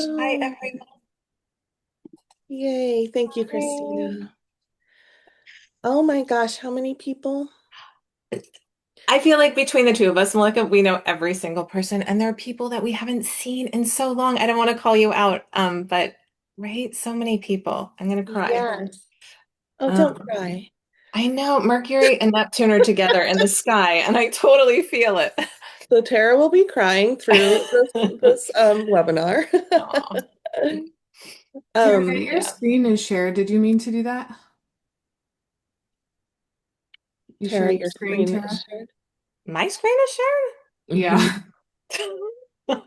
Hi, Hello. everyone. Yay. Thank you, Christina. Oh my gosh, how many people? I feel like between the two of us, Malika, we know every single person, and there are people that we haven't seen in so long. I don't want to call you out, but right, so many people. I'm gonna cry. Yes. Oh, don't Um, cry. I know Mercury and Neptune are together in the sky, and I totally feel it. So Tara will be crying through this webinar. Aw, Tara, Um, your yeah. screen is shared. Did you mean to do that? You share Tara, your your screen, screen is Tara? shared. My screen is Hmm. Yeah. shared.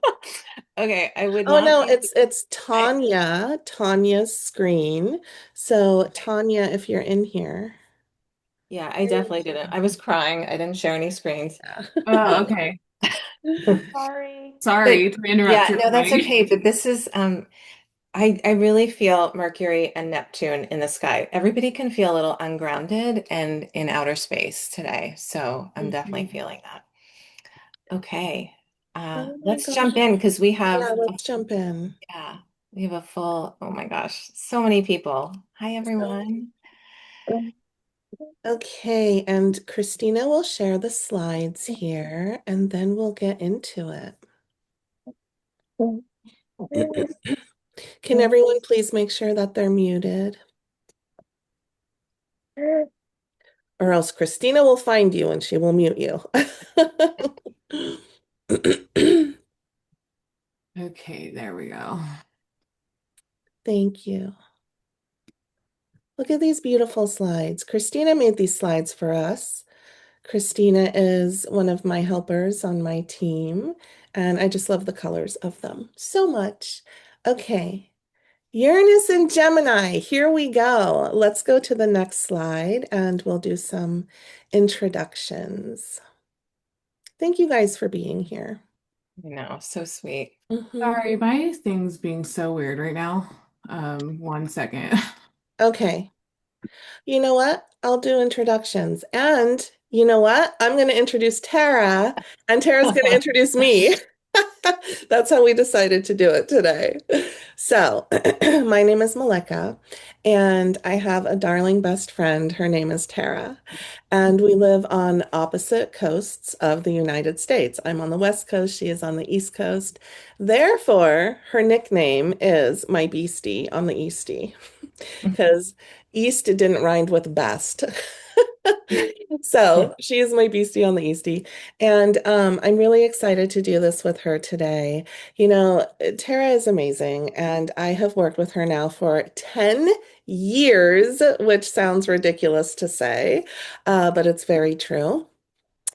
Okay, I would Oh not no, be. it's I, Tanya's screen. So Tanya, if you're in here. yeah, I definitely didn't. I was crying. I didn't share any screens. Oh, okay. Sorry. But Sorry to interrupt yeah, your no, that's crying. okay. But this is I really feel Mercury and Neptune in the sky. Everybody can feel a little ungrounded and in outer space today. So I'm definitely Mhm. feeling that. Okay. Oh my Let's gosh. jump in because we Yeah, have let's jump in. yeah, we have a full, oh my gosh, so many people. Hi So, everyone. okay, and Christina will share the slides here, and then we'll get into it. Can everyone please make sure that they're muted? Or else Christina will find you and she will mute you. Okay, there we go. Thank you. Look at these beautiful slides. Christina made these slides for us. Christina is one of my helpers on my team, and I just love the colors of them so much. Okay, Uranus and Gemini, here we go. Let's go to the next slide and we'll do some introductions. Thank you guys for being here. You know, so sweet. Mhm. Sorry, my thing's being so weird right now. 1 second. Okay. You know what? I'll do introductions. And you know what? I'm going to introduce Tara, and Tara's going to introduce me. That's how we decided to do it today. So, my name is Malika, and I have a darling best friend. Her name is Tara, and we live on opposite coasts of the United States. I'm on the West Coast, she is on the East Coast. Therefore, her nickname is my beastie on the Eastie, because East didn't rhyme with best. So she is my beastie on the Eastie. And I'm really excited to do this with her today. You know, Tara is amazing, and I have worked with her now for 10 years, which sounds ridiculous to say, but it's very true.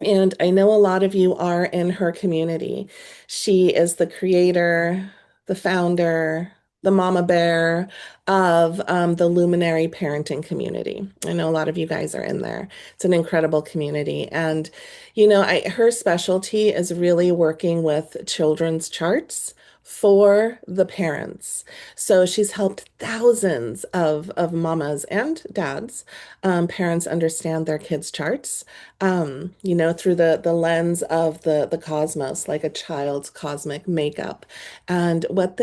And I know a lot of you are in her community. She is the creator, the founder, the mama bear of the Luminary parenting community. I know a lot of you guys are in there. It's an incredible community. And, you know, her specialty is really working with children's charts for the parents. So she's helped thousands of mamas and dads, parents understand their kids' charts, you know, through the lens of the cosmos, like a child's cosmic makeup, and what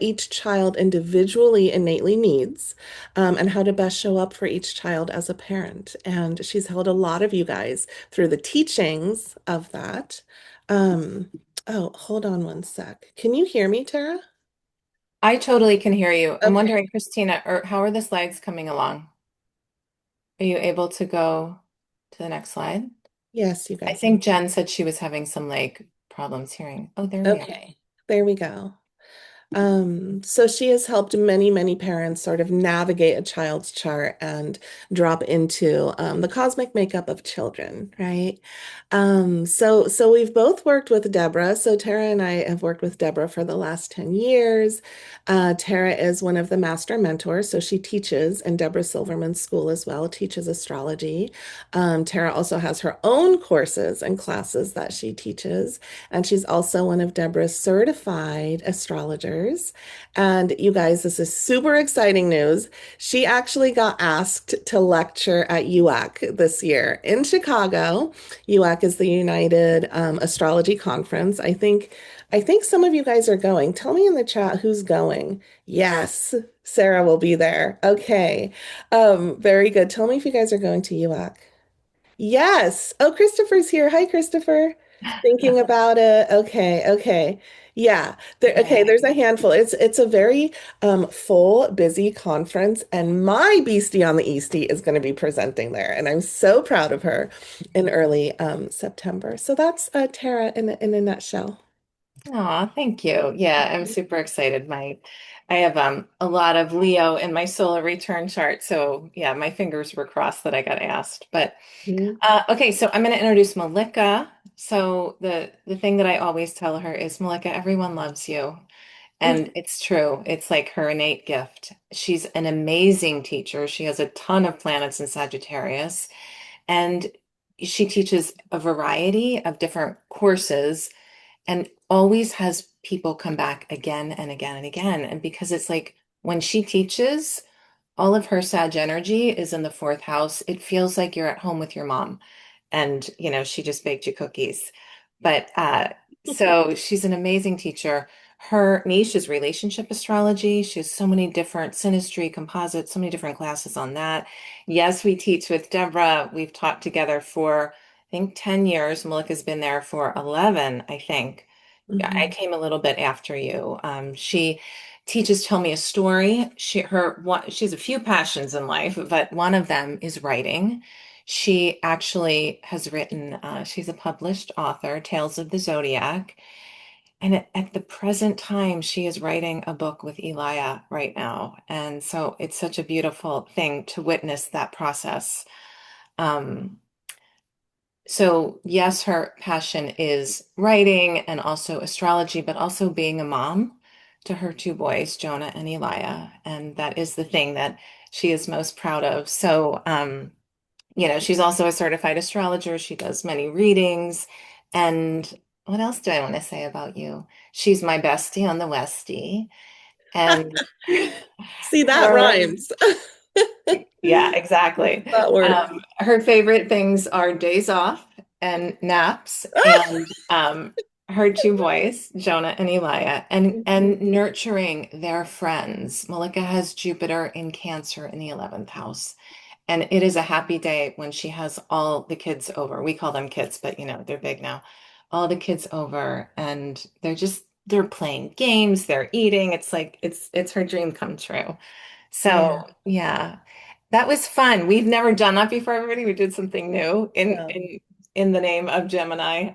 each child individually innately needs, and how to best show up for each child as a parent. And she's held a lot of you guys through the teachings of that. Um, oh, hold on one sec. Can you hear me, Tara? I totally can hear you. I'm Okay. wondering, Christina, or how are the slides coming along? Are you able to go to the next slide? Yes, you I guys. think Jen said she was having some like problems hearing. Oh, there we are. Okay. There we go. So she has helped many, many parents sort of navigate a child's chart and drop into the cosmic makeup of children, right? So we've both worked with Deborah. So Tara and I have worked with Deborah for the last 10 years. Tara is one of the master mentors, so she teaches in Deborah Silverman's school as well, teaches astrology. Tara also has her own courses and classes that she teaches. And she's also one of Deborah's certified astrologers. And you guys, this is super exciting news. She actually got asked to lecture at UAC this year in Chicago. UAC is the United Astrology Conference. I think I think some of you guys are going. Tell me in the chat who's going. Yes, Sarah will be there. Okay. Very good. Tell me if you guys are going to UAC. Yes. Oh, Christopher's here. Hi, Christopher. Thinking about it. Okay, okay. Yeah. Okay, there's a Yay. handful. It's a very full, busy conference, and my beastie on the Eastie is going to be presenting there, and I'm so proud of her in early September. So that's Tara in a nutshell. Aw, thank you. Yeah, I'm super excited. I have a lot of Leo in my solar return chart. So yeah, my fingers were crossed that I got asked. But Mhm. okay, so I'm going to introduce Malika. So the thing that I always tell her is, Malika, everyone loves you. And it's true. It's like her innate gift. She's an amazing teacher. She has a ton of planets in Sagittarius, and she teaches a variety of different courses and always has people come back again and again and again. And because it's like when she teaches, all of her Sag energy is in the fourth house. It feels like you're at home with your mom and she just baked you cookies. But so she's an amazing teacher. Her niche is relationship astrology. She has so many different synastry, composites, so many different classes on that. Yes, we teach with Deborah. We've taught together for, I think, 10 years. Malika's been there for 11, I think. I Mhm. came a little bit after you. She teaches Tell Me a Story. She has a few passions in life, but one of them is writing. She actually has written, she's a published author, Tales of the Zodiac. And at the present time, she is writing a book with Elia right now. And so it's such a beautiful thing to witness that process. Um, so yes, her passion is writing and also astrology, but also being a mom to her two boys, Jonah and Elia. And that is the thing that she is most proud of. So, she's also a certified astrologer. She does many readings. And what else do I want to say about you? She's my bestie on the Westie. And See, that her rhymes. Yeah, exactly. That works. Her favorite things are days off and naps, and her two boys, Jonah and Elia, and nurturing their friends. Malika has Jupiter in Cancer in the 11th house, and it is a happy day when she has all the kids over. We call them kids, but they're big now. All the kids over, and they're playing games, they're eating. It's like it's her dream come true. Yeah. So yeah, that was fun. We've never done that before, everybody. We did something new Yeah. in the name of Gemini.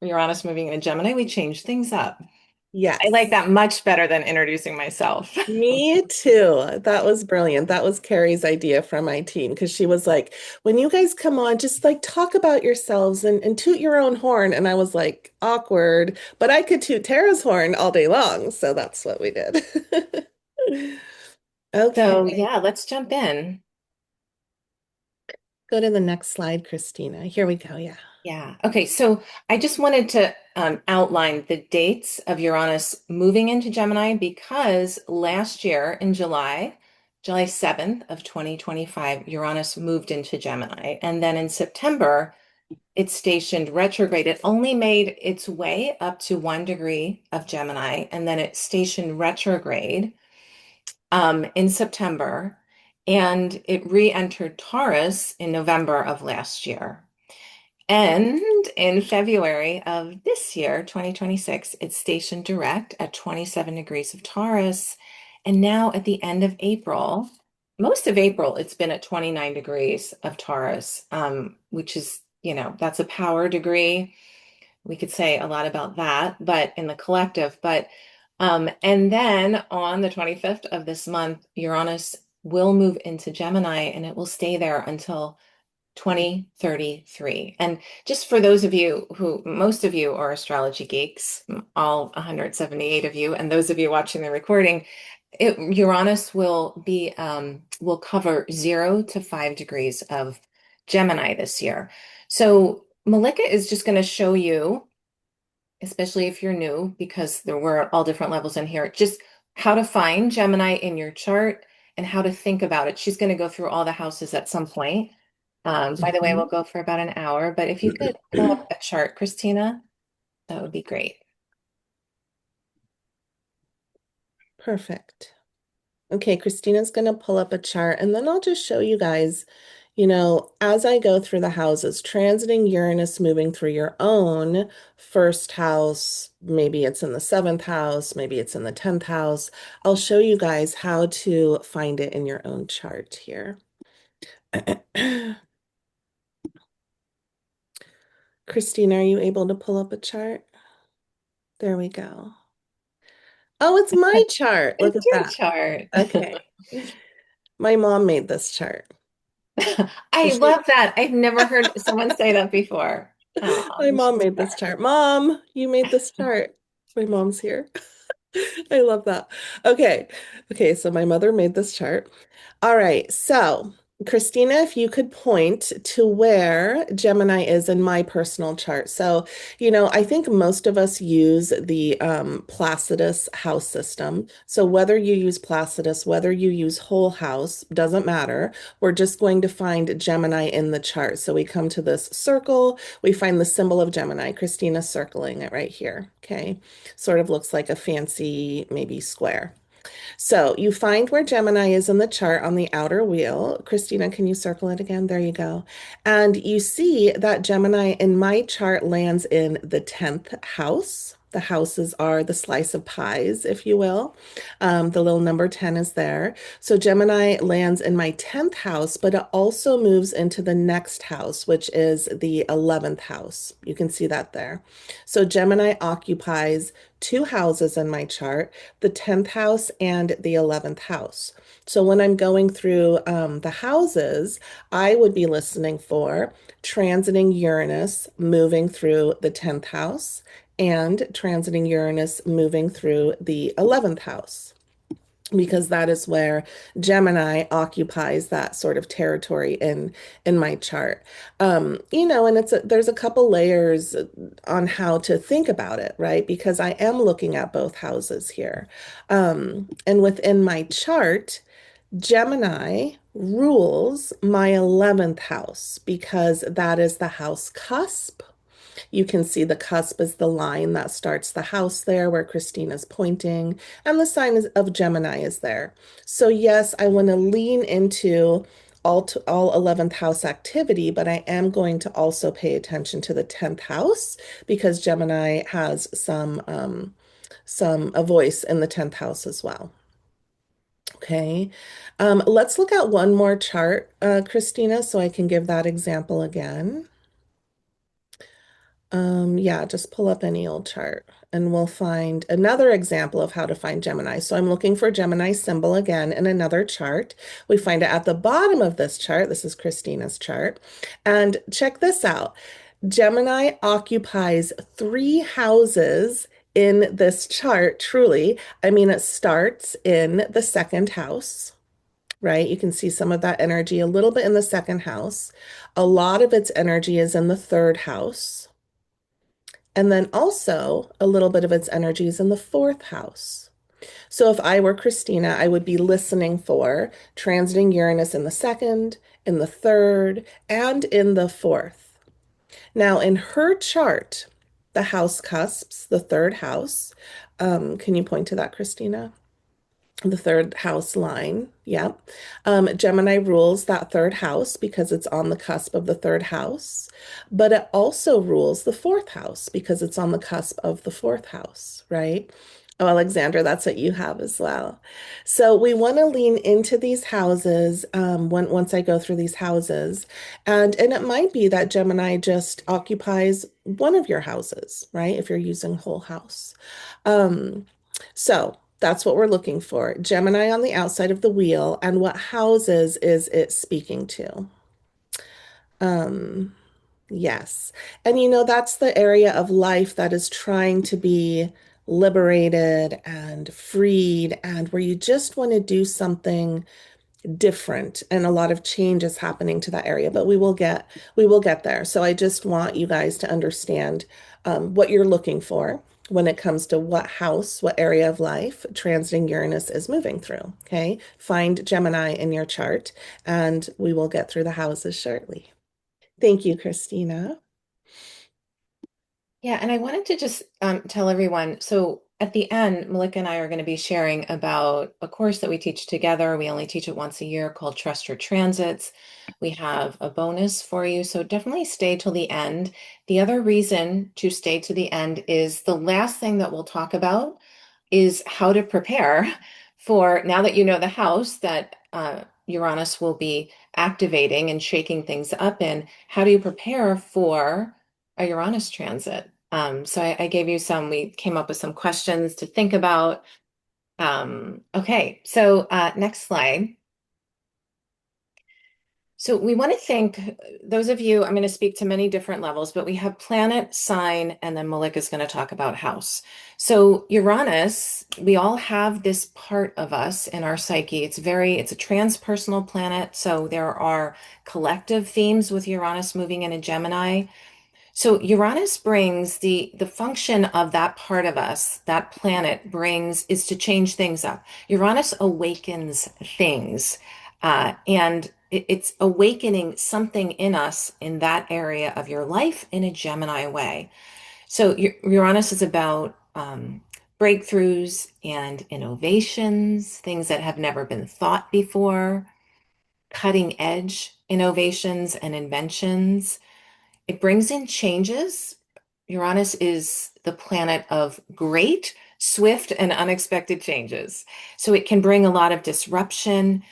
Uranus moving into Gemini, we changed things up. I like Yes. that much better than introducing myself. Me too. That was brilliant. That was Carrie's idea from my team because she was like, when you guys come on, just like talk about yourselves and toot your own horn. And I was like, awkward, but I could toot Tara's horn all day long. So that's what we did. So Okay, yeah, let's jump in. go to the next slide, Christina. Here we go. Yeah. Yeah. Okay. So I just wanted to outline the dates of Uranus moving into Gemini because last year in July 7th of 2025, Uranus moved into Gemini. And then in September, it stationed retrograde. It only made its way up to 1 degree of Gemini, and then it stationed retrograde in September, and it re-entered Taurus in November of last year. And in February of this year, 2026, it's stationed direct at 27 degrees of Taurus. And now at the end of April, most of April, it's been at 29 degrees of Taurus, which is, that's a power degree. We could say a lot about that, but in the collective. And then on the 25th of this month, Uranus will move into Gemini and it will stay there until 2033. And just for those of you who, most of you are astrology geeks, all 178 of you, and those of you watching the recording, Uranus will cover 0 to 5 degrees of Gemini this year. So Malika is just going to show you, especially if you're new, because there were all different levels in here, just how to find Gemini in your chart and how to think about it. She's going to go through all the houses at some point. By the way, we'll Mhm. go for about an hour, but if you could pull up a chart, Christina, that would be great. Perfect. Okay, Christina's going to pull up a chart and then I'll just show you guys, as I go through the houses, transiting Uranus moving through your own first house, maybe it's in the seventh house, maybe it's in the 10th house. I'll show you guys how to find it in your own chart here. Christina, are you able to pull up a chart? There we go. Oh, it's my chart. Look It's at your that. chart. Okay. My mom made this chart. So I she love that. I've never heard someone say that before. Oh, My you mom should made this chart. Mom, you made this chart. My mom's here. I love that. Okay. Okay, so my mother made this chart. All right. So, Christina, if you could point to where Gemini is in my personal chart. So, I think most of us use the Placidus house system. So, whether you use Placidus, whether you use whole house, doesn't matter. We're just going to find Gemini in the chart. So, we come to this circle, we find the symbol of Gemini. Christina's circling it right here. Okay. Sort of looks like a fancy, maybe square. So you find where Gemini is in the chart on the outer wheel. Christina, can you circle it again? There you go. And you see that Gemini in my chart lands in the 10th house. The houses are the slice of pies, if you will. The little number 10 is there. So Gemini lands in my 10th house, but it also moves into the next house, which is the 11th house. You can see that there. So Gemini occupies two houses in my chart, the 10th house and the 11th house. So when I'm going through the houses, I would be listening for transiting Uranus moving through the 10th house and transiting Uranus moving through the 11th house, because that is where Gemini occupies that sort of territory in my chart. And there's a couple layers on how to think about it, right? Because I am looking at both houses here. And within my chart, Gemini rules my 11th house because that is the house cusp. You can see the cusp is the line that starts the house there where Christina's pointing, and the sign of Gemini is there. So yes, I want to lean into all 11th house activity, but I am going to also pay attention to the 10th house because Gemini has some a voice in the 10th house as well. Okay. Let's look at one more chart, Christina, so I can give that example again. Yeah, just pull up any old chart and we'll find another example of how to find Gemini. So I'm looking for Gemini symbol again in another chart. We find it at the bottom of this chart. This is Christina's chart. And check this out. Gemini occupies three houses in this chart, truly. I mean, it starts in the second house, right? You can see some of that energy a little bit in the second house. A lot of its energy is in the third house. And then also a little bit of its energy is in the fourth house. So if I were Christina, I would be listening for transiting Uranus in the second, in the third, and in the fourth. Now, in her chart, the house cusps, the third house, can you point to that, Christina? The third house line. Yep. Gemini rules that third house because it's on the cusp of the third house, but it also rules the fourth house because it's on the cusp of the fourth house, right? Oh, Alexandra, that's what you have as well. So we want to lean into these houses once I go through these houses. And it might be that Gemini just occupies one of your houses, right? If you're using whole house. So that's what we're looking for. Gemini on the outside of the wheel, and what houses is it speaking to? Um, yes. And that's the area of life that is trying to be liberated and freed, and where you just want to do something different, and a lot of change is happening to that area, but we will get there. So I just want you guys to understand what you're looking for when it comes to what house, what area of life transiting Uranus is moving through. Okay, find Gemini in your chart, and we will get through the houses shortly. Thank you, Christina. Yeah, and I wanted to just tell everyone, so at the end, Malika and I are going to be sharing about a course that we teach together. We only teach it once a year called Trust Your Transits. We have a bonus for you, so definitely stay till the end. The other reason to stay to the end is the last thing that we'll talk about is how to prepare for now that you know the house that Uranus will be activating and shaking things up in. How do you prepare for a Uranus transit? So I gave you we came up with some questions to think about. Okay, so next slide. So we want to thank those of you, I'm going to speak to many different levels, but we have planet, sign, and then Malik is going to talk about house. So Uranus, we all have this part of us in our psyche. It's a transpersonal planet. So there are collective themes with Uranus moving into Gemini. So Uranus brings the function of that part of us, that planet brings is to change things up. Uranus awakens things, and it's awakening something in us in that area of your life in a Gemini way. So Uranus is about breakthroughs and innovations, things that have never been thought before, cutting edge innovations and inventions. It brings in changes. Uranus is the planet of great, swift, and unexpected changes. So it can bring a lot of disruption.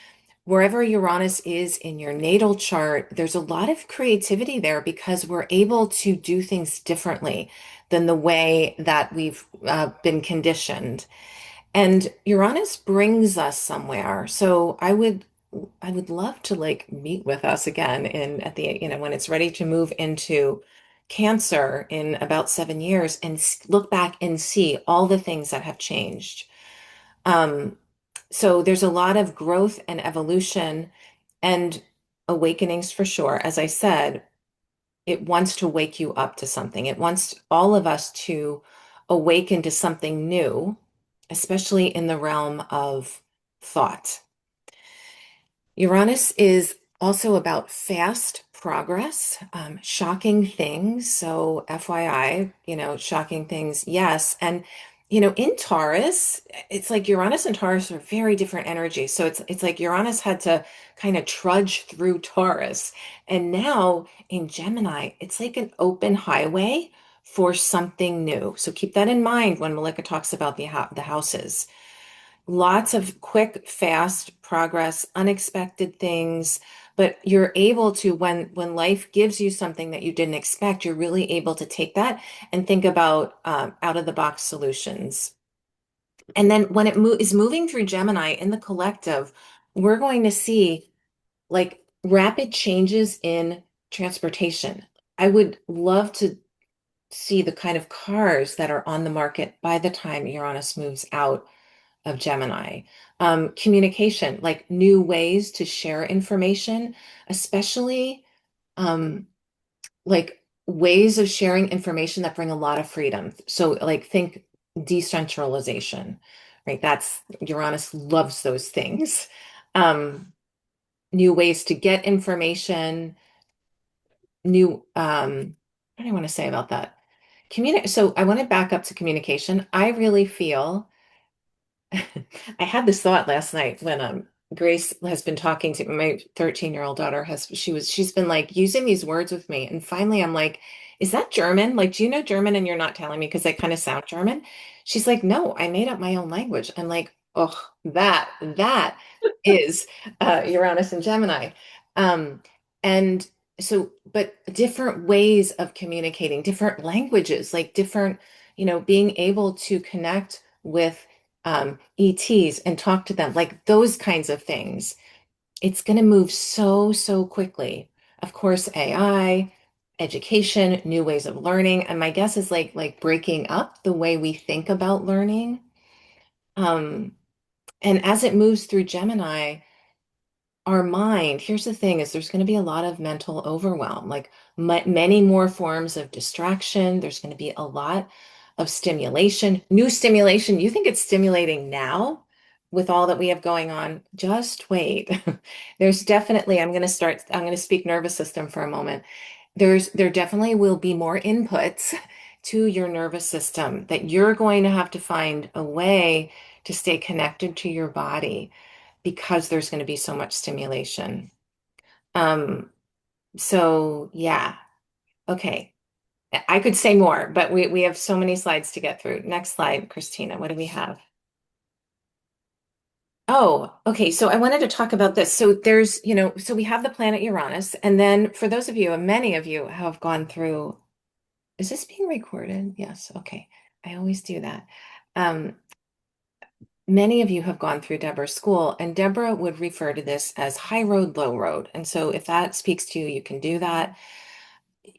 Wherever Uranus is in your natal chart, there's a lot of creativity there because we're able to do things differently than the way that we've been conditioned. And Uranus brings us somewhere. So I would love to like meet with us again in at the when it's ready to move into Cancer in about 7 years and look back and see all the things that have changed. Um, so there's a lot of growth and evolution and awakenings for sure. As I said, it wants to wake you up to something. It wants all of us to awaken to something new, especially in the realm of thought. Uranus is also about fast progress, shocking things. So, FYI, shocking things, yes. And, in Taurus, it's like Uranus and Taurus are very different energies. So it's like Uranus had to kind of trudge through Taurus. And now in Gemini, it's like an open highway for something new. So keep that in mind when Malika talks about the houses. Lots of quick, fast progress, unexpected things, but you're able to when life gives you something that you didn't expect, you're really able to take that and think about out of the box solutions. And then when is moving through Gemini in the collective, we're going to see like rapid changes in transportation. I would love to see the kind of cars that are on the market by the time Uranus moves out of Gemini. Communication, like new ways to share information, especially um, like ways of sharing information that bring a lot of freedom. So, like, think decentralization, right? That's Uranus loves those things. Um, New ways to get information, what do I want to say about that? So, I want to back up to communication. I really feel I had this thought last night when Grace has been talking to my 13-year-old daughter she's been like using these words with me and finally I'm like, is that German? Like, do you know German and you're not telling me because they kind of sound German? She's like, no, I made up my own language. I'm like, oh, that is Uranus and Gemini. Um and so but different ways of communicating, different languages, like different, being able to connect with ETs and talk to them, like those kinds of things. It's going to move so, so quickly. Of course, AI, education, new ways of learning. And my guess is like breaking up the way we think about learning. Um, and as it moves through Gemini, our mind, here's the thing, is there's going to be a lot of mental overwhelm, like many more forms of distraction. There's going to be a lot of stimulation, new stimulation. You think it's stimulating now with all that we have going on? Just wait. There's definitely, I'm going to speak nervous system for a moment. There definitely will be more inputs to your nervous system that you're going to have to find a way to stay connected to your body because there's going to be so much stimulation. Um, so yeah, okay. I could say more, but we have so many slides to get through. Next slide, Christina. What do we have? Oh, okay. So I wanted to talk about this. So there's, so we have the planet Uranus, and then for those of you, and many of you have gone through, is this being recorded? Yes. Okay. I always do that. Um, Many of you have gone through Deborah's school, and Deborah would refer to this as high road, low road. And so if that speaks to you, you can do that.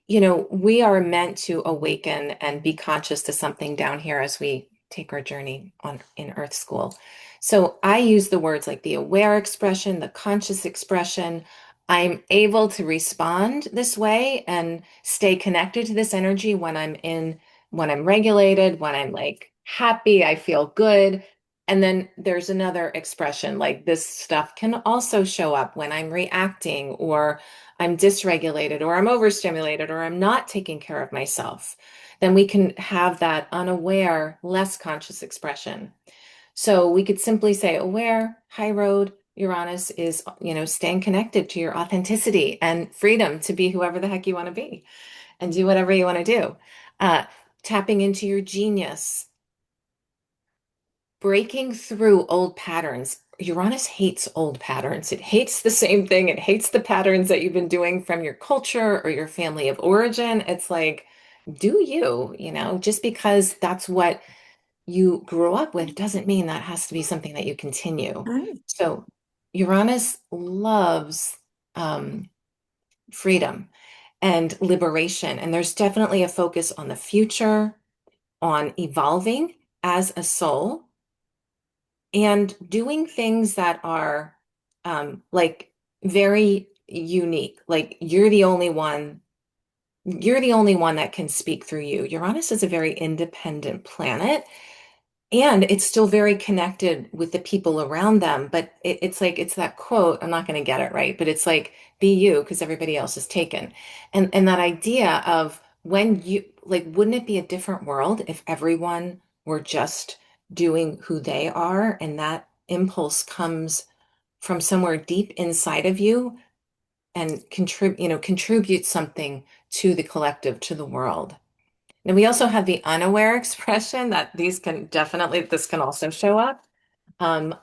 We are meant to awaken and be conscious to something down here as we take our journey on in Earth School. So I use the words like the aware expression, the conscious expression. I'm able to respond this way and stay connected to this energy when I'm regulated, when I'm like happy, I feel good. And then there's another expression like this stuff can also show up when I'm reacting or I'm dysregulated or I'm overstimulated or I'm not taking care of myself, then we can have that unaware, less conscious expression. So we could simply say aware, high road, Uranus is, staying connected to your authenticity and freedom to be whoever the heck you want to be and do whatever you want to do. Uh, Tapping into your genius, breaking through old patterns. Uranus hates old patterns. It hates the same thing. It hates the patterns that you've been doing from your culture or your family of origin. It's like, do you, just because that's what you grew up with doesn't mean that has to be something that you continue. Right. So Uranus loves um, freedom and liberation. And there's definitely a focus on the future, on evolving as a soul and doing things that are like very unique. Like you're the only one that can speak through you. Uranus is a very independent planet and it's still very connected with the people around them. But it's like, it's that quote, I'm not going to get it right, but it's like, be you because everybody else is taken. And that idea of when you, like, wouldn't it be a different world if everyone were just doing who they are? And that impulse comes from somewhere deep inside of you and contribute something to the collective, to the world. And we also have the unaware expression that this can also show up. Um,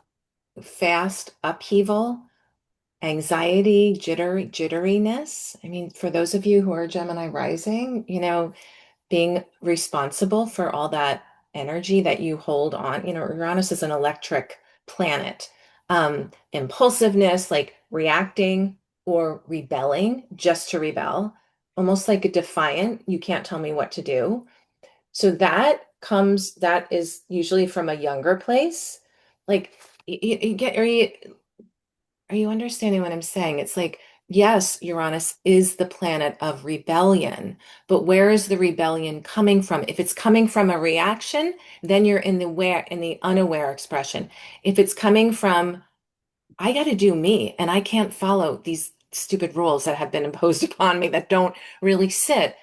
Fast upheaval, anxiety, jitteriness. I mean, for those of you who are Gemini rising, being responsible for all that energy that you hold on. Uranus is an electric planet. Impulsiveness, like reacting or rebelling just to rebel, almost like a defiant, you can't tell me what to do. So that is usually from a younger place. Like, are you understanding what I'm saying? It's like, yes, Uranus is the planet of rebellion, but where is the rebellion coming from? If it's coming from a reaction, then you're in the unaware expression. If it's coming from, I got to do me and I can't follow these stupid rules that have been imposed upon me that don't really sit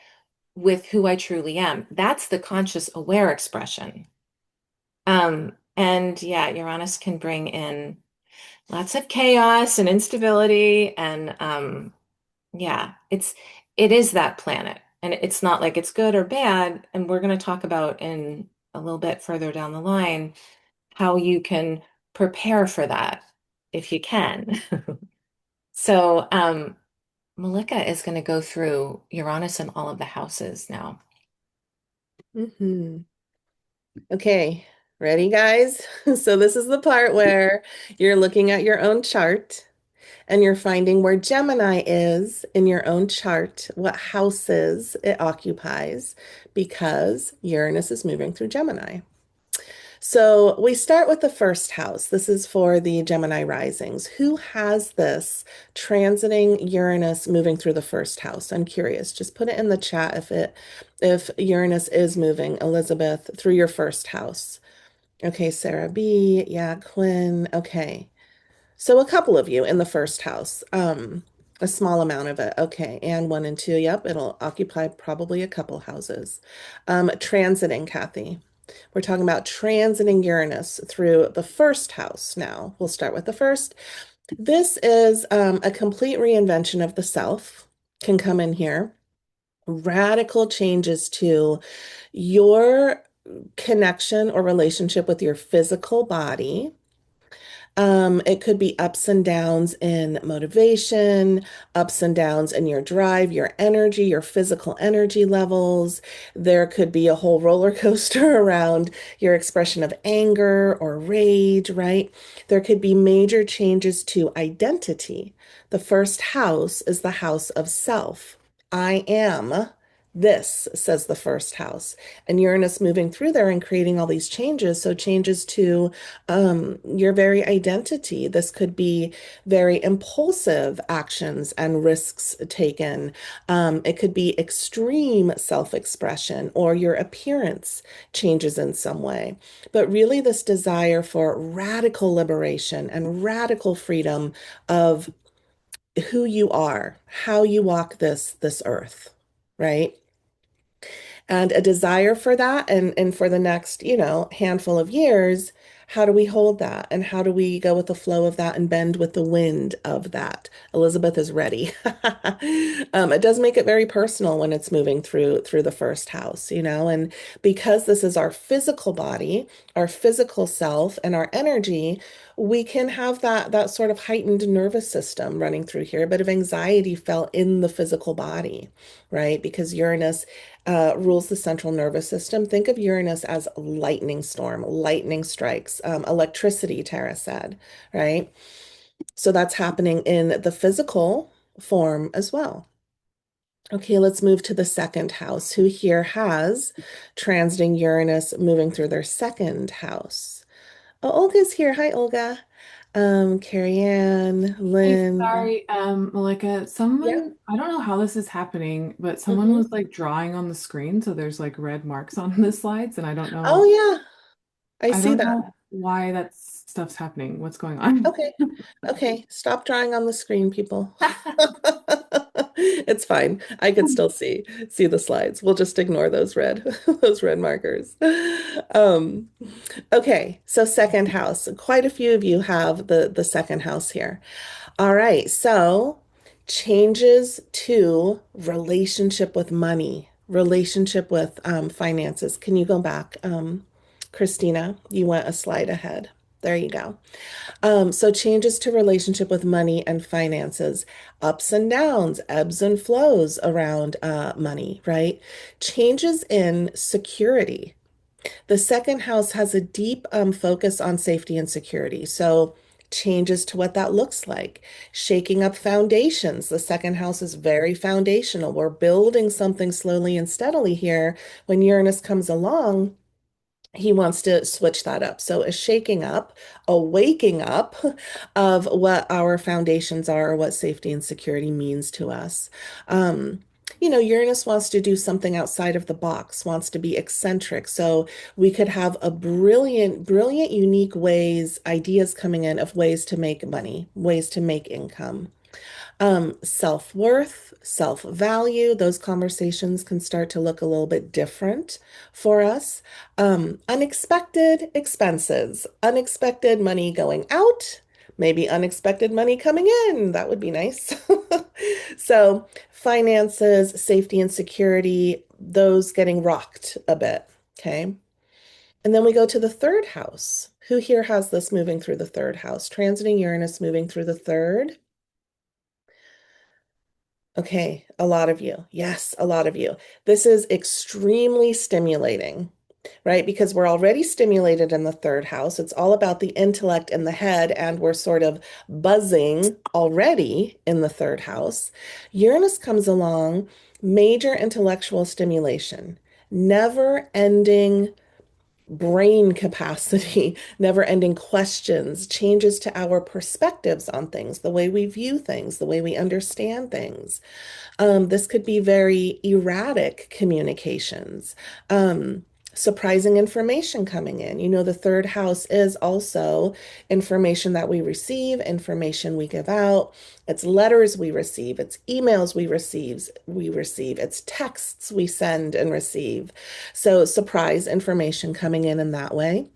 with who I truly am. That's the conscious aware expression. And yeah, Uranus can bring in lots of chaos and instability and yeah, it is that planet. And it's not like it's good or bad. And we're going to talk about in a little bit further down the line how you can prepare for that if you can. So, Malika is going to go through Uranus and all of the houses now. Hmm. Okay, ready, guys? So this is the part where you're looking at your own chart and you're finding where Gemini is in your own chart, what houses it occupies, because Uranus is moving through Gemini. So we start with the first house. This is for the Gemini risings. Who has this transiting Uranus moving through the first house? I'm curious. Just put it in the chat if Uranus is moving, Elizabeth, through your first house. Okay, Sarah B. Yeah, Quinn. Okay. So a couple of you in the first house. A small amount of it. Okay. And one and two. Yep. It'll occupy probably a couple houses. Transiting, Kathy. We're talking about transiting Uranus through the first house now. We'll start with the first. This is a complete reinvention of the self, can come in here. Radical changes to your connection or relationship with your physical body. It could be ups and downs in motivation, ups and downs in your drive, your energy, your physical energy levels. There could be a whole roller coaster around your expression of anger or rage, right? There could be major changes to identity. The first house is the house of self. I am this, says the first house. And Uranus moving through there and creating all these changes. So changes to your very identity. This could be very impulsive actions and risks taken. It could be extreme self-expression or your appearance changes in some way. But really, this desire for radical liberation and radical freedom of who you are, how you walk this earth, right? And a desire for that and for the next, handful of years, how do we hold that and how do we go with the flow of that and bend with the wind of that? Elizabeth is ready. It does make it very personal when it's moving through the first house, and because this is our physical body, our physical self and our energy, we can have that sort of heightened nervous system running through here, a bit of anxiety felt in the physical body, right? Because Uranus rules the central nervous system. Think of Uranus as lightning storm, lightning strikes, electricity, Tara said, right? So that's happening in the physical form as well. Okay, let's move to the second house. Who here has transiting Uranus moving through their second house? Oh, Olga's here. Hi, Olga. Carrie Ann, Hey, Lynn. sorry, Malika, Yeah. I don't know how this is happening, but someone hmm was like drawing on the screen, so there's like red marks on the slides, and Oh, yeah. I I see don't that. know why that stuff's happening. What's going on? Okay. Okay. Stop drawing on the screen, people. It's fine. I could still see the slides. We'll just ignore those red those red markers. Um, okay, so second house. Quite a few of you have the second house here. All right, so changes to relationship with money, relationship with finances. Can you go back, Christina? You went a slide ahead. There you go. So changes to relationship with money and finances, ups and downs, ebbs and flows around money, right? Changes in security. The second house has a deep focus on safety and security. So changes to what that looks like. Shaking up foundations. The second house is very foundational. We're building something slowly and steadily here. When Uranus comes along, he wants to switch that up. So a shaking up, a waking up of what our foundations are, or what safety and security means to us. Um, Uranus wants to do something outside of the box, wants to be eccentric. So we could have a brilliant, brilliant, unique ways, ideas coming in of ways to make money, ways to make income. Self-worth, self-value, those conversations can start to look a little bit different for us. Unexpected expenses, unexpected money going out, maybe unexpected money coming in. That would be nice. So, finances, safety and security, those getting rocked a bit. Okay. And then we go to the third house. Who here has this moving through the third house? Transiting Uranus moving through the third. Okay, a lot of you. Yes, a lot of you. This is extremely stimulating, right? Because we're already stimulated in the third house. It's all about the intellect and the head, and we're sort of buzzing already in the third house. Uranus comes along, major intellectual stimulation, never ending brain capacity, never ending questions, changes to our perspectives on things, the way we view things, the way we understand things. This could be very erratic communications. Surprising information coming in. You know, the third house is also information that we receive, information we give out. It's letters we receive, it's emails we receive, it's texts we send and receive. So surprise information coming in that way.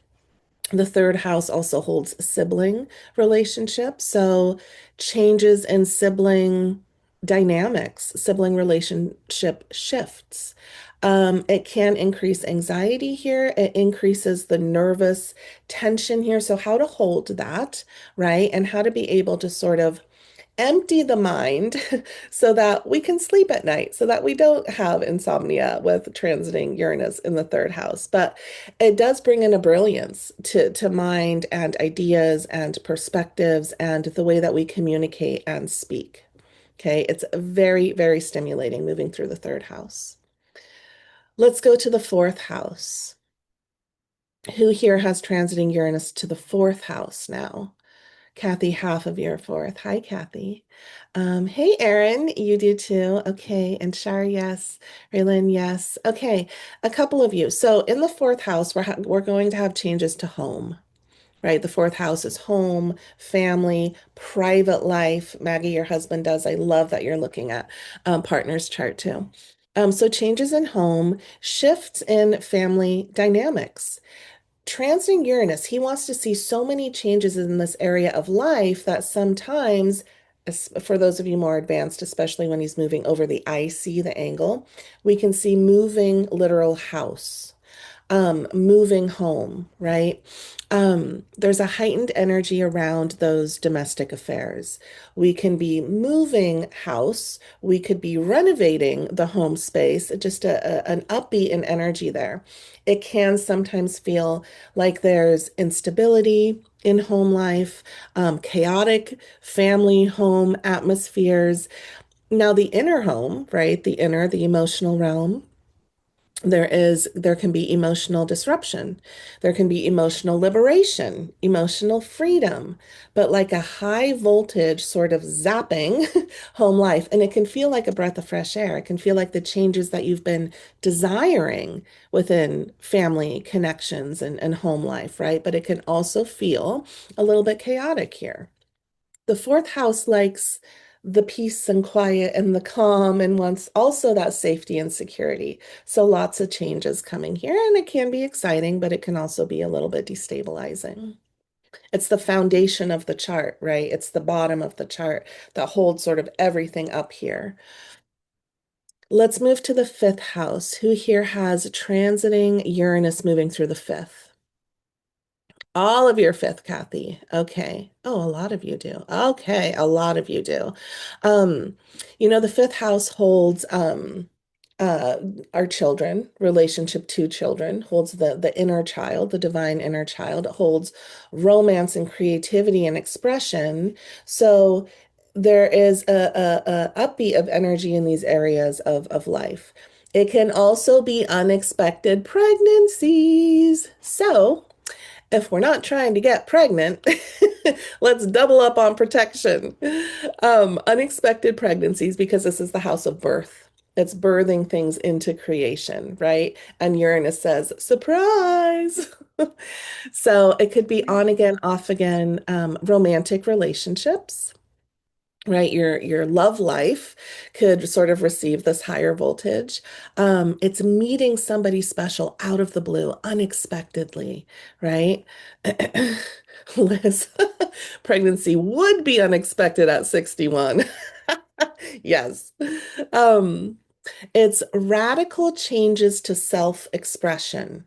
The third house also holds sibling relationships. So changes in sibling dynamics, sibling relationship shifts. It can increase anxiety here. It increases the nervous tension here. So, how to hold that, right? And how to be able to sort of empty the mind so that we can sleep at night, so that we don't have insomnia with transiting Uranus in the third house. But it does bring in a brilliance to mind and ideas and perspectives and the way that we communicate and speak. Okay, it's very, very stimulating moving through the third house. Let's go to the fourth house. Who here has transiting Uranus to the fourth house now? Kathy, half of your fourth. Hi, Kathy. Hey, Erin, you do too. Okay, and Shar, yes. Raylan, yes. Okay, a couple of you. So in the fourth house, we're going to have changes to home, right? The fourth house is home, family, private life. Maggie, your husband does. I love that you're looking at partner's chart too. So changes in home, shifts in family dynamics. Transiting Uranus, he wants to see so many changes in this area of life that sometimes, for those of you more advanced, especially when he's moving over the IC, the angle, we can see moving literal house, moving home, right? There's a heightened energy around those domestic affairs. We can be moving house, we could be renovating the home space, just an upbeat in energy there. It can sometimes feel like there's instability in home life, chaotic family home atmospheres. Now, the inner home, right? The emotional realm, there can be emotional disruption, there can be emotional liberation, emotional freedom, but like a high voltage sort of zapping home life. And it can feel like a breath of fresh air. It can feel like the changes that you've been desiring within family connections and home life, right? But it can also feel a little bit chaotic here. The fourth house likes the peace and quiet and the calm and wants also that safety and security. So lots of changes coming here, and it can be exciting, but it can also be a little bit destabilizing. It's the foundation of the chart, right? It's the bottom of the chart that holds sort of everything up here. Let's move to the fifth house. Who here has transiting Uranus moving through the fifth? All of your fifth, Kathy. Okay. Oh, a lot of you do. Okay, a lot of you do. Um, the fifth house holds uh our children, relationship to children, holds the inner child, the divine inner child. It holds romance and creativity and expression. So there is a upbeat of energy in these areas of life. It can also be unexpected pregnancies. So if we're not trying to get pregnant, let's double up on protection. Unexpected pregnancies, because this is the house of birth. It's birthing things into creation, right? And Uranus says, surprise. So it could be on again, off again, romantic relationships, right? Your love life could sort of receive this higher voltage. It's meeting somebody special out of the blue, unexpectedly, right? Liz, pregnancy would be unexpected at 61. Yes. Um, it's radical changes to self-expression.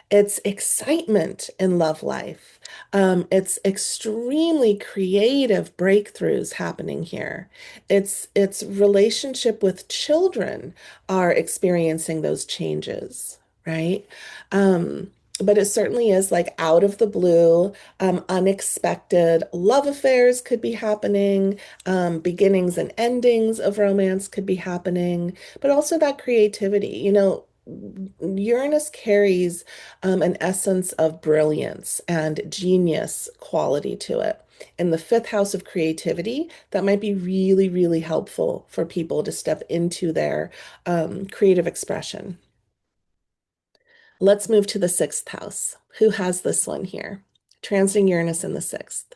It's excitement in love life. It's extremely creative breakthroughs happening here. It's relationship with children are experiencing those changes, right? Um, but it certainly is like out of the blue, unexpected love affairs could be happening, beginnings and endings of romance could be happening, but also that creativity. Uranus carries an essence of brilliance and genius quality to it. In the fifth house of creativity, that might be really, really helpful for people to step into their creative expression. Let's move to the sixth house. Who has this one here? Transiting Uranus in the sixth.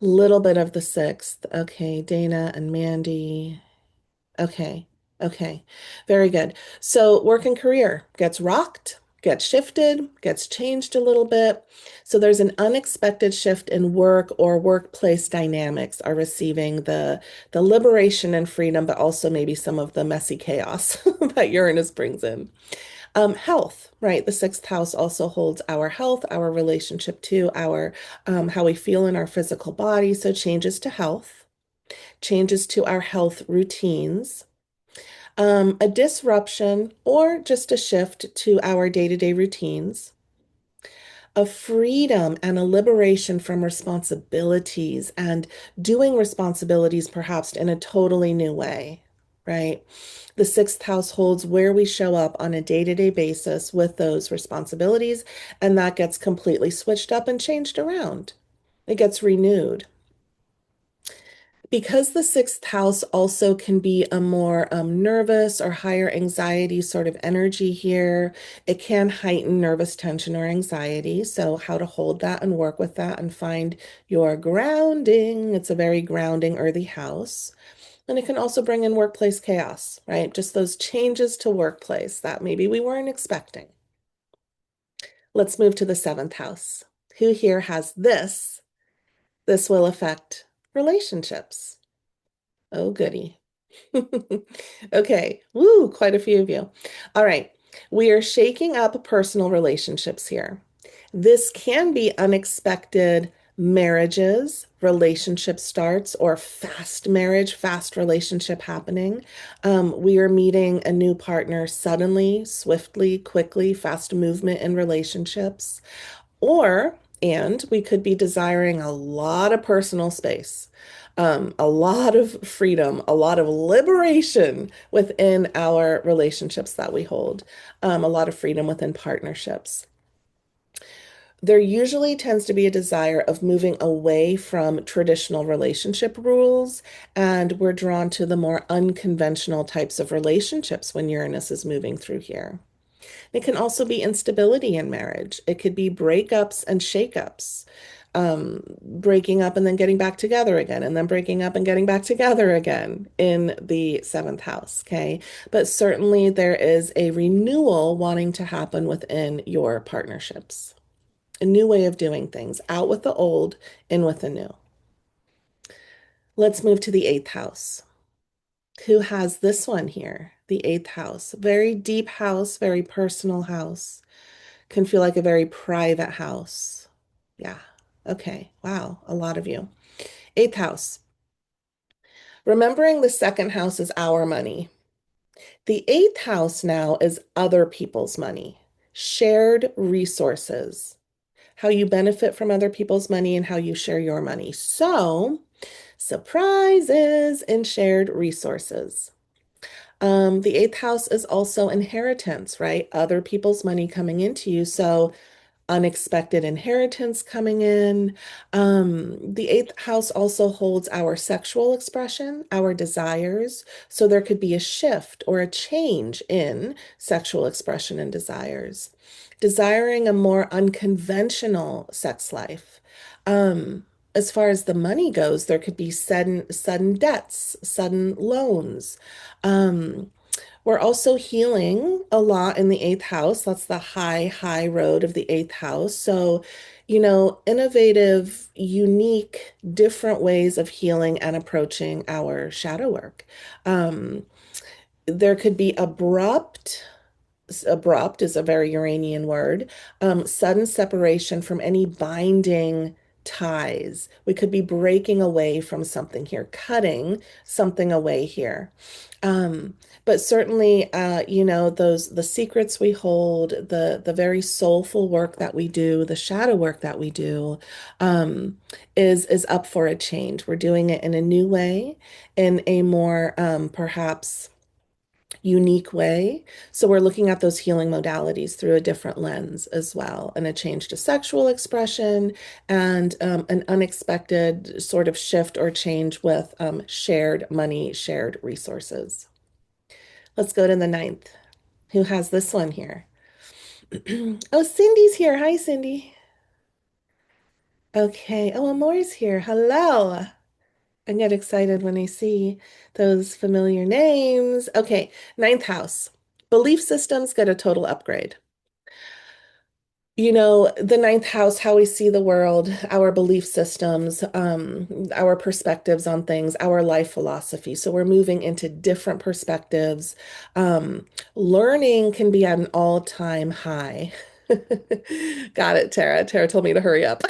Little bit of the sixth. Okay, Dana and Mandy. Okay, okay, very good. So work and career gets rocked, gets shifted, gets changed a little bit. So there's an unexpected shift in work or workplace dynamics are receiving the liberation and freedom, but also maybe some of the messy chaos that Uranus brings in. Health, right? The sixth house also holds our health, our relationship to our how we feel in our physical body. So changes to health, changes to our health routines, a disruption or just a shift to our day-to-day routines, a freedom and a liberation from responsibilities and doing responsibilities perhaps in a totally new way, right? The sixth house holds where we show up on a day-to-day basis with those responsibilities, and that gets completely switched up and changed around. It gets renewed. Because the sixth house also can be a more nervous or higher anxiety sort of energy here, it can heighten nervous tension or anxiety. So, how to hold that and work with that and find your grounding. It's a very grounding, earthy house. And it can also bring in workplace chaos, right? Just those changes to workplace that maybe we weren't expecting. Let's move to the seventh house. Who here has this? This will affect relationships. Oh, goody. Okay. Woo, quite a few of you. All right. We are shaking up personal relationships here. This can be unexpected marriages, relationship starts, or fast marriage, fast relationship happening. We are meeting a new partner suddenly, swiftly, quickly, fast movement in relationships. And we could be desiring a lot of personal space, a lot of freedom, a lot of liberation within our relationships that we hold, a lot of freedom within partnerships. There usually tends to be a desire of moving away from traditional relationship rules, and we're drawn to the more unconventional types of relationships when Uranus is moving through here. It can also be instability in marriage. It could be breakups and shakeups, breaking up and then getting back together again, and then breaking up and getting back together again in the seventh house. Okay. But certainly there is a renewal wanting to happen within your partnerships, a new way of doing things, out with the old, in with the new. Let's move to the eighth house. Who has this one here? The eighth house. Very deep house, very personal house. Can feel like a very private house. Yeah. Okay. Wow. A lot of you. Eighth house. Remembering the second house is our money. The eighth house now is other people's money, shared resources, how you benefit from other people's money and how you share your money. So, surprises in shared resources. The eighth house is also inheritance, right? Other people's money coming into you. So, unexpected inheritance coming in. The eighth house also holds our sexual expression, our desires. So there could be a shift or a change in sexual expression and desires. Desiring a more unconventional sex life. As far as the money goes, there could be sudden debts, sudden loans. Um, we're also healing a lot in the eighth house. That's the high road of the eighth house. So, innovative, unique, different ways of healing and approaching our shadow work. Um, there could be abrupt is a very Uranian word, sudden separation from any binding ties. We could be breaking away from something here, cutting something away here. Um, but certainly, those the secrets we hold, the very soulful work that we do, the shadow work that we do, is up for a change. We're doing it in a new way, in a more perhaps unique way. So we're looking at those healing modalities through a different lens as well, and a change to sexual expression and an unexpected sort of shift or change with shared money, shared resources. Let's go to the ninth. Who has this one here? Oh, Cindy's here. Hi, Cindy. Okay. Oh, Amore's here. Hello. I get excited when I see those familiar names. Okay, ninth house. Belief systems get a total upgrade. The ninth house, how we see the world, our belief systems, our perspectives on things, our life philosophy. So we're moving into different perspectives. Um, Learning can be at an all-time high. Got it, Tara. Tara told me to hurry up.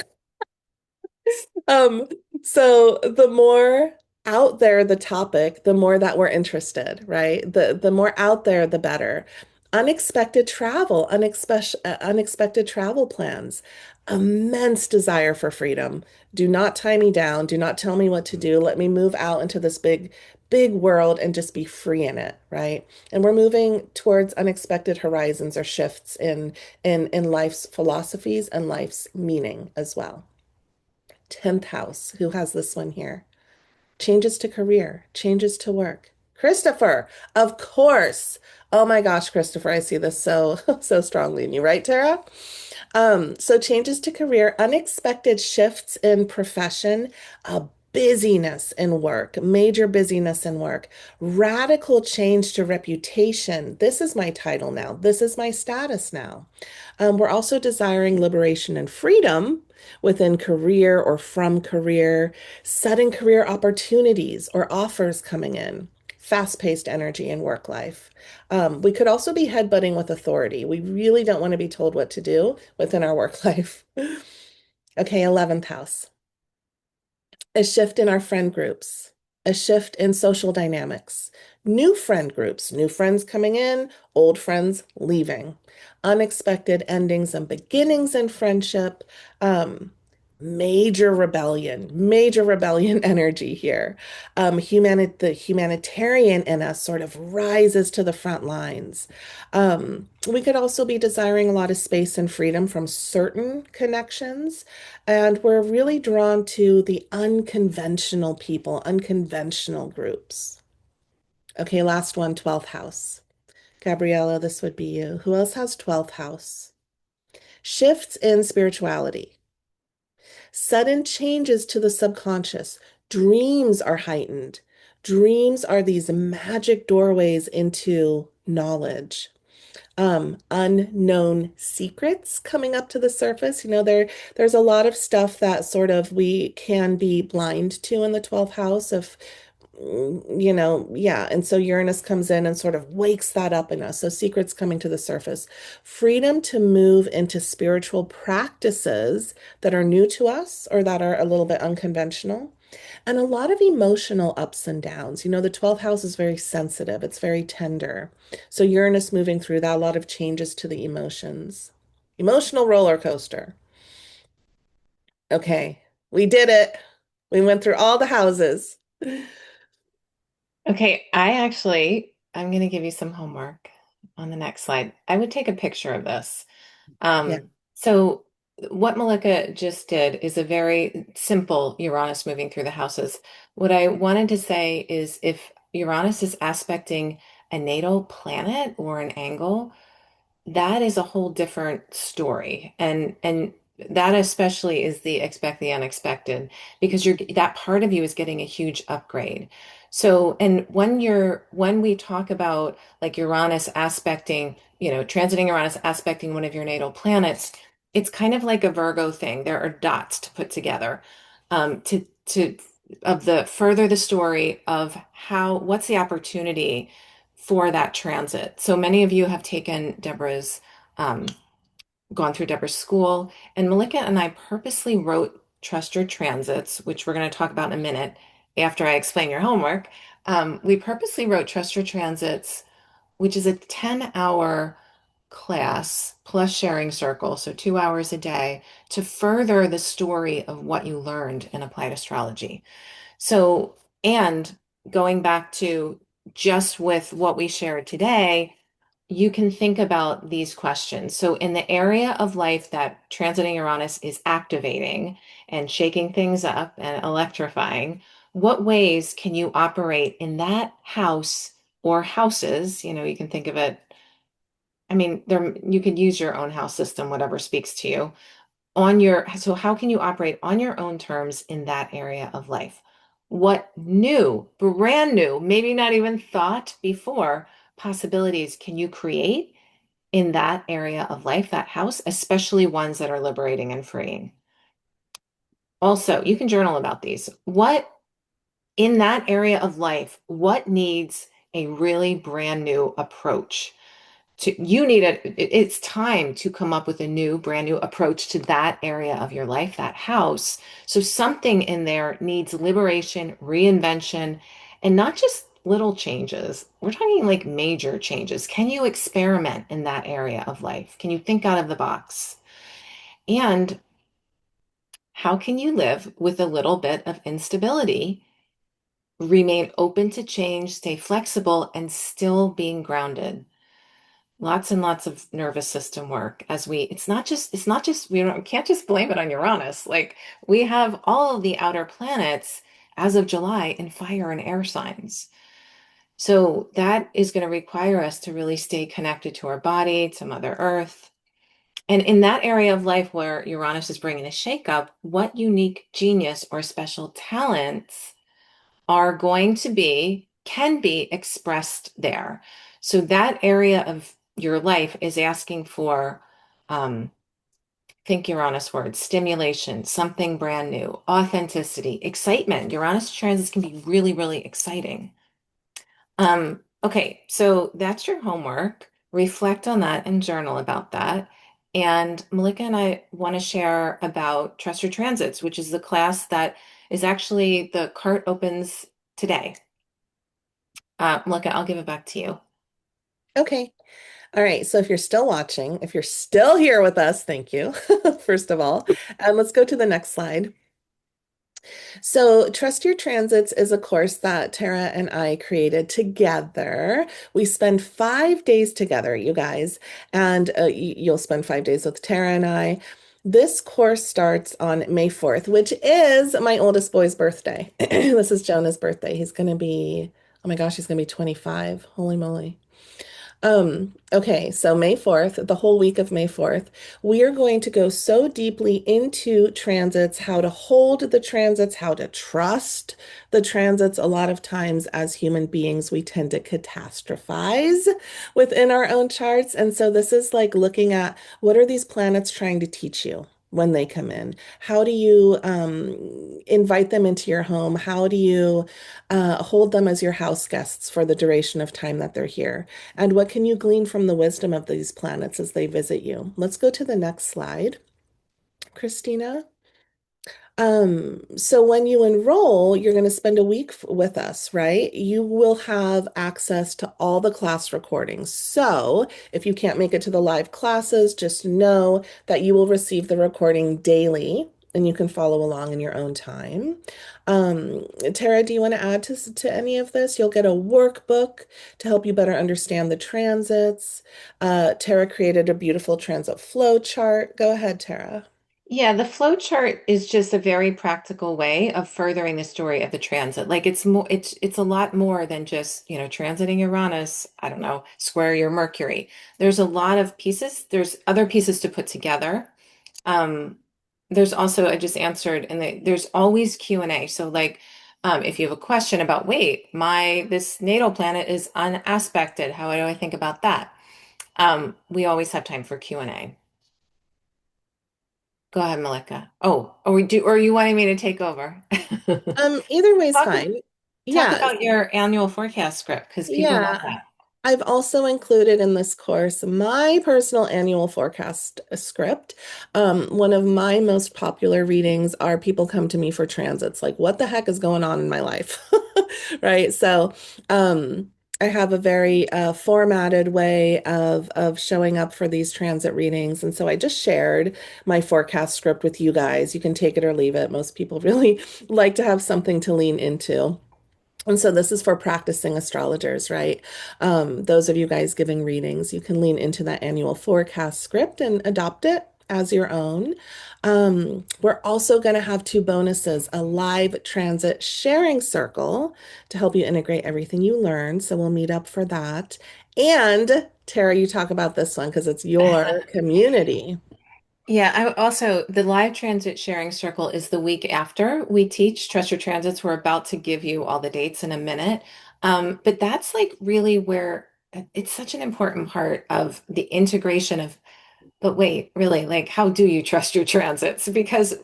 Um, so the more out there the topic, the more that we're interested, right? The more out there, the better. Unexpected travel, unexpected travel plans, immense desire for freedom. Do not tie me down. Do not tell me what to do. Let me move out into this big world and just be free in it, right? And we're moving towards unexpected horizons or shifts in life's philosophies and life's meaning as well. 10th house. Who has this one here? Changes to career, changes to work. Christopher, of course. Oh my gosh, Christopher, I see this so strongly in you, right, Tara? So changes to career, unexpected shifts in profession, a busyness in work, major busyness in work, radical change to reputation. This is my title now. This is my status now. We're also desiring liberation and freedom within career or from career, sudden career opportunities or offers coming in, fast-paced energy in work life. We could also be headbutting with authority. We really don't want to be told what to do within our work life. Okay, 11th house. A shift in our friend groups, a shift in social dynamics, new friend groups, new friends coming in, old friends leaving, unexpected endings and beginnings in friendship, um, major rebellion energy here. The humanitarian in us sort of rises to the front lines. We could also be desiring a lot of space and freedom from certain connections. And we're really drawn to the unconventional people, unconventional groups. Okay, last one, 12th house. Gabriella, this would be you. Who else has 12th house? Shifts in spirituality, sudden changes to the subconscious. Dreams are heightened. Dreams are these magic doorways into knowledge. Unknown secrets coming up to the surface. There's a lot of stuff that sort of we can be blind to in the 12th house of, yeah. And so Uranus comes in and sort of wakes that up in us. So secrets coming to the surface. Freedom to move into spiritual practices that are new to us or that are a little bit unconventional. And a lot of emotional ups and downs. The 12th house is very sensitive, it's very tender. So Uranus moving through that, a lot of changes to the emotions. Emotional roller coaster. Okay, we did it. We went through all the houses. Okay, I'm going to give you some homework on the next slide. I would take a picture of this. Yeah. So what Malika just did is a very simple Uranus moving through the houses. What I wanted to say is if Uranus is aspecting a natal planet or an angle, that is a whole different story. And that especially is the expect the unexpected because that part of you is getting a huge upgrade. So, and when we talk about like Uranus aspecting, transiting Uranus aspecting one of your natal planets, it's kind of like a Virgo thing. There are dots to put together, to of the further the story of what's the opportunity for that transit. So many of you have taken um, gone through Deborah's school, and Malika and I purposely wrote Trust Your Transits, which we're going to talk about in a minute after I explain your homework. We purposely wrote Trust Your Transits, which is a 10-hour class plus sharing circle, so 2 hours a day, to further the story of what you learned in applied astrology. So, and going back to just with what we shared today, you can think about these questions. So, in the area of life that transiting Uranus is activating and shaking things up and electrifying, what ways can you operate in that house or houses? You can think of it I mean, there you could use your own house system, whatever speaks to you. On your so how can you operate on your own terms in that area of life? What new, brand new, maybe not even thought before possibilities can you create in that area of life, that house, especially ones that are liberating and freeing? Also, you can journal about these. What in that area of life, what needs a really brand new approach? You need it's time to come up with a new, brand new approach to that area of your life, that house. So something in there needs liberation, reinvention, and not just little changes. We're talking like major changes. Can you experiment in that area of life? Can you think out of the box? And how can you live with a little bit of instability, remain open to change, stay flexible, and still being grounded? Lots and lots of nervous system work as it's not just we can't just blame it on Uranus. Like we have all of the outer planets as of July in fire and air signs. So that is going to require us to really stay connected to our body, to Mother Earth. And in that area of life where Uranus is bringing a shakeup, what unique genius or special talents are going to can be expressed there. So that area of your life is asking for, um, think Uranus words, stimulation, something brand new, authenticity, excitement. Uranus transits can be really, really exciting. Okay, so that's your homework. Reflect on that and journal about that. And Malika and I want to share about Trust Your Transits, which is the class that is actually the cart opens today. Malika, I'll give it back to you. Okay. All right. So if you're still watching, if you're still here with us, thank you, first of all. And let's go to the next slide. So, Trust Your Transits is a course that Tara and I created together. We spend 5 days together, you guys, and you'll spend 5 days with Tara and I. This course starts on May 4th, which is my oldest boy's birthday. This is Jonah's birthday. He's going to be, oh my gosh, he's going to be 25. Holy moly. Okay, so May 4th, the whole week of May 4th, we are going to go so deeply into transits, how to hold the transits, how to trust the transits. A lot of times, as human beings, we tend to catastrophize within our own charts. And so, this is like looking at what are these planets trying to teach you? When they come in, how do you invite them into your home? How do you hold them as your house guests for the duration of time that they're here? And what can you glean from the wisdom of these planets as they visit you? Let's go to the next slide, Christina. So when you enroll, you're going to spend a week with us, right? You will have access to all the class recordings. So if you can't make it to the live classes, just know that you will receive the recording daily and you can follow along in your own time. Tara, do you want to add to any of this? You'll get a workbook to help you better understand the transits. Tara created a beautiful transit flow chart. Go ahead, Tara. Yeah, the flow chart is just a very practical way of furthering the story of the transit. Like it's a lot more than just, transiting Uranus, I don't know, square your Mercury. There's a lot of pieces. There's other pieces to put together. Um, there's also, I just answered, and there's always Q&A. So like, if you have a question about, wait, this natal planet is unaspected, how do I think about that? We always have time for Q&A. Go ahead, Malika. Oh, or are you wanting me to take over? Either way is Talk, fine. talk Yeah, about your annual forecast script because people love yeah. that. I've also included in this course my personal annual forecast script. One of my most popular readings are people come to me for transits, like, what the heck is going on in my life? Right? So, I have a very formatted way of showing up for these transit readings. And so I just shared my forecast script with you guys. You can take it or leave it. Most people really like to have something to lean into. And so this is for practicing astrologers, right? Those of you guys giving readings, you can lean into that annual forecast script and adopt it as your own. We're also going to have two bonuses, a live transit sharing circle to help you integrate everything you learn. So we'll meet up for that. And Tara, you talk about this one because it's your community. Yeah, I also, the live transit sharing circle is the week after we teach Trust Your Transits. We're about to give you all the dates in a minute. But that's like really where it's such an important part of the integration of, but wait, really, like, how do you trust your transits? Because,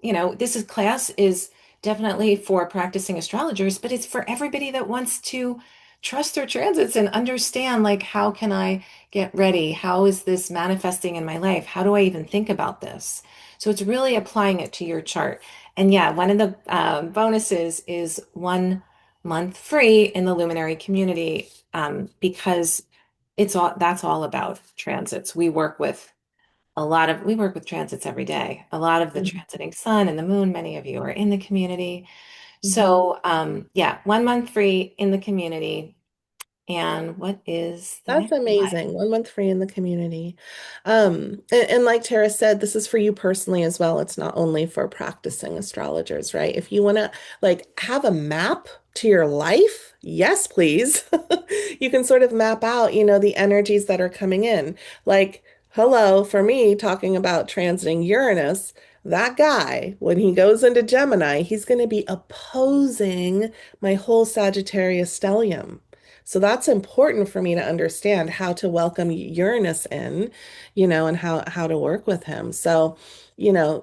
this is class is definitely for practicing astrologers, but it's for everybody that wants to trust their transits and understand, like, how can I get ready? How is this manifesting in my life? How do I even think about this? So it's really applying it to your chart. And yeah, one of the bonuses is 1 month free in the Luminary community, because that's all about transits. We work with transits every day. A lot of the Mhm. transiting sun and the moon, many of you are in the community. Mhm. So, yeah, 1 month free in the community. And what is the That's next slide? amazing. 1 month free in the community. And like Tara said, this is for you personally as well. It's not only for practicing astrologers, right? If you want to like have a map to your life, yes, please. You can sort of map out, the energies that are coming in. Like, hello, for me, talking about transiting Uranus, that guy, when he goes into Gemini, he's going to be opposing my whole Sagittarius stellium. So that's important for me to understand how to welcome Uranus in, and how to work with him. So,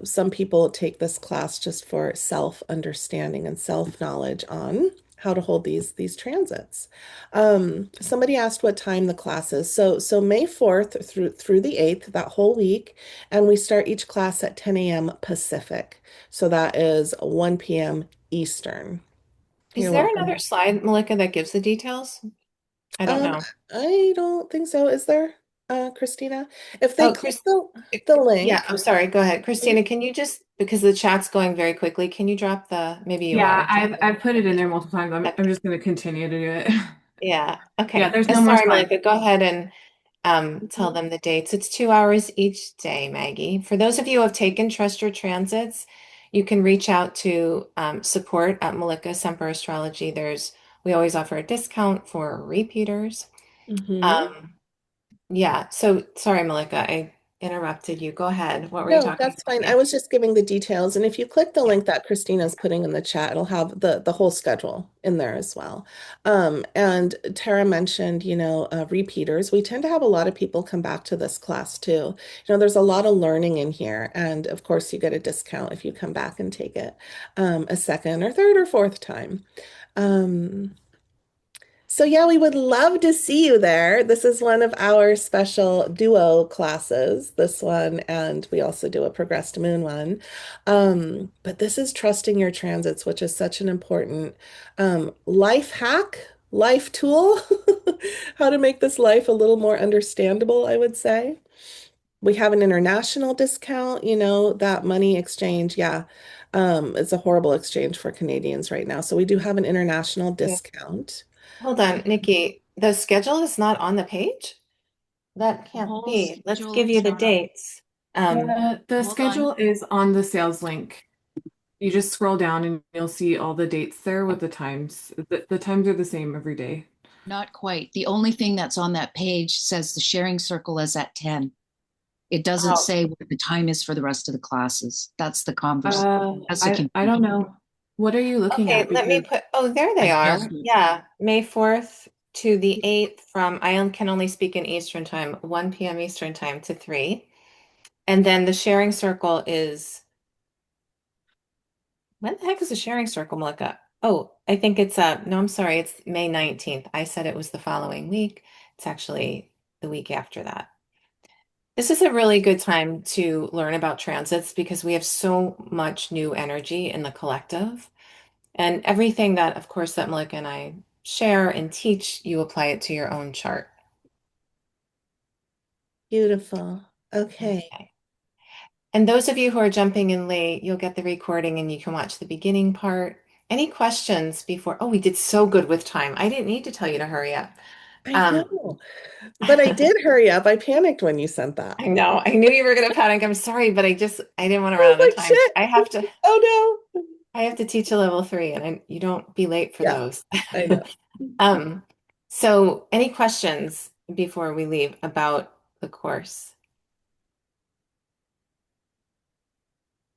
some people take this class just for self-understanding and self-knowledge on how to hold these transits. Somebody asked what time the class is. So May 4th through the 8th, that whole week, and we start each class at 10 a.m. Pacific. So that is 1 p.m. Eastern. Is You're there another welcome. slide, Malika, that gives the details? I don't Um, know. I don't think so. Is there, Christina? If they Oh, click Chris, the yeah, link, I'm sorry. Go ahead. Christina, can you just, because the chat's going very quickly, can you drop maybe you Yeah, are. I've put it in there multiple times. I'm Okay. just going to continue to do it. Yeah. Yeah, Okay. there's no more Sorry, slides. Malika. Go ahead and tell Mhm. them the dates. It's 2 hours each day, Maggie. For those of you who have taken Trust Your Transits, you can reach out to support at Malika Semper Astrology. We always offer a discount for repeaters. Mhm. Um, yeah. So sorry, Malika, I interrupted you. Go ahead. What were you No, talking that's about? fine. I Yeah. was just giving the details, and if you click the link that Christina's putting in the chat, it'll have the whole schedule in there as well. And Tara mentioned, repeaters. We tend to have a lot of people come back to this class too. There's a lot of learning in here, and of course, you get a discount if you come back and take it a second or third or fourth time. Um, so yeah, we would love to see you there. This is one of our special duo classes, this one, and we also do a progressed moon one. But this is trusting your transits, which is such an important life hack, life tool, how to make this life a little more understandable, I would say. We have an international discount, that money exchange. Yeah, it's a horrible exchange for Canadians right now. So we do have an international Yeah. discount. Hold on, Nikki. The schedule is not on the page? That The can't whole be. Let's schedule give you is the not on. dates. The Hold on. schedule is on the sales link. You just scroll down and you'll see all the dates there with the times. The times are the same every day. Not quite. The only thing that's on that page says the sharing circle is at 10. It doesn't Oh, say what the time is for the rest of the classes. That's the converse. That's the I don't confusion. know. What are you looking okay. at? Let me Because put, oh, there I they just are. Yeah. May 4th to the 8th can only speak in Eastern time, 1 p.m. Eastern time to 3. And then the sharing circle is, when the heck is the sharing circle, Melissa? Oh, I think it's, no, I'm sorry. It's May 19th. I said it was the following week. It's actually the week after that. This is a really good time to learn about transits because we have so much new energy in the collective. And everything that, of course, that Malika and I share and teach, you apply it to your own chart. Beautiful. Okay. Okay. And those of you who are jumping in late, you'll get the recording and you can watch the beginning part. Any questions before? Oh, we did so good with time. I didn't need to tell you to hurry up. I Um, know, but I did hurry up. I panicked when you sent that. I know. I knew you were going to panic. I'm sorry, but I didn't want to I run was out of like, time. shit. Oh no. I have to teach a level 3 and you don't be late for Yeah, those. I know. Um, So, any questions before we leave about the course?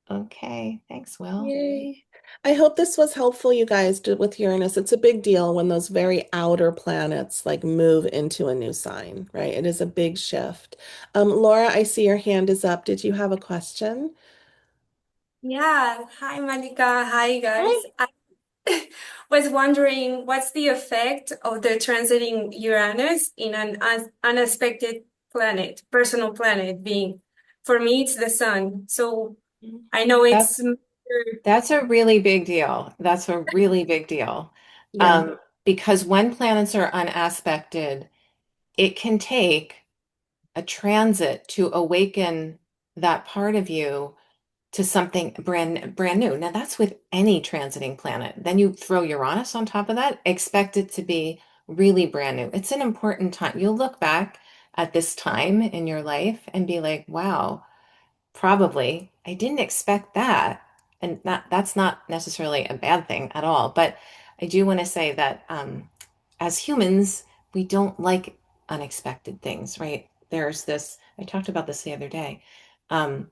Okay, thanks, Will. Yay. I hope this was helpful, you guys, with Uranus. It's a big deal when those very outer planets like move into a new sign, right? It is a big shift. Laura, I see your hand is up. Did you have a question? Yeah, hi Malika. Hi guys. Hi. I was wondering what's the effect of the transiting Uranus in an unexpected planet, personal planet being. For me, it's the sun. So I know That's it's that's a really big deal. That's a really big deal. Yeah. Because when planets are unaspected, it can take a transit to awaken that part of you to something brand new. Now that's with any transiting planet. Then you throw Uranus on top of that, expect it to be really brand new. It's an important time. You'll look back at this time in your life and be like, wow, probably I didn't expect that. And that's not necessarily a bad thing at all. But I do want to say that as humans, we don't like unexpected things, right? There's this, I talked about this the other day. Um,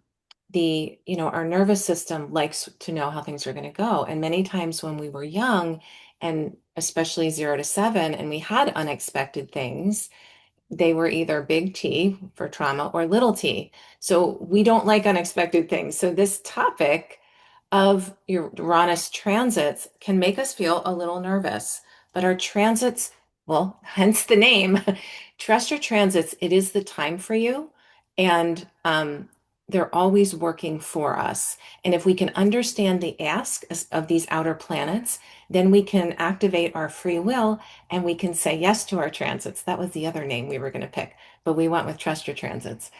our nervous system likes to know how things are going to go. And many times when we were young, and especially 0 to 7, and we had unexpected things, they were either big T for trauma or little t. So we don't like unexpected things. So this topic of Uranus transits can make us feel a little nervous, but our transits, well, hence the name, trust your transits. It is the time for you, and they're always working for us. And if we can understand the ask of these outer planets, then we can activate our free will and we can say yes to our transits. That was the other name we were going to pick, but we went with trust your transits.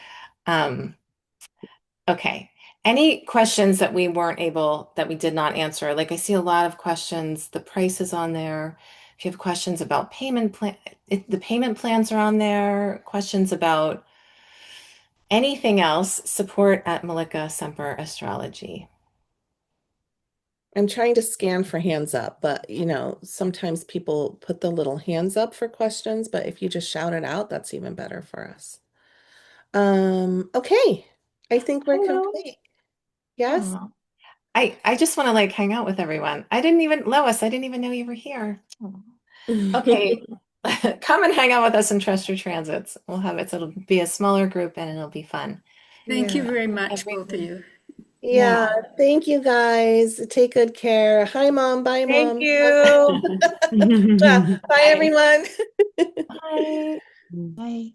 Um, okay. Any questions that we did not answer? Like I see a lot of questions. The price is on there. If you have questions about the payment plans are on there. Questions about anything else, support at Malika Semper Astrology. I'm trying to scan for hands up, but sometimes people put the little hands up for questions, but if you just shout it out, that's even better for us. Okay. I think we're Hello. complete. Yes? Oh, I just want to like hang out with everyone. Lois, I didn't even know you were here. Oh. Okay. Come and hang out with us and trust your transits. We'll have it. So it'll be a smaller group and it'll be fun. Thank you Yeah. very much, both of Everything. you. Yeah. Yeah. Thank you guys. Take good care. Hi, Mom. Bye, Thank Mom. you. Bye, Bye. everyone. Bye. Bye.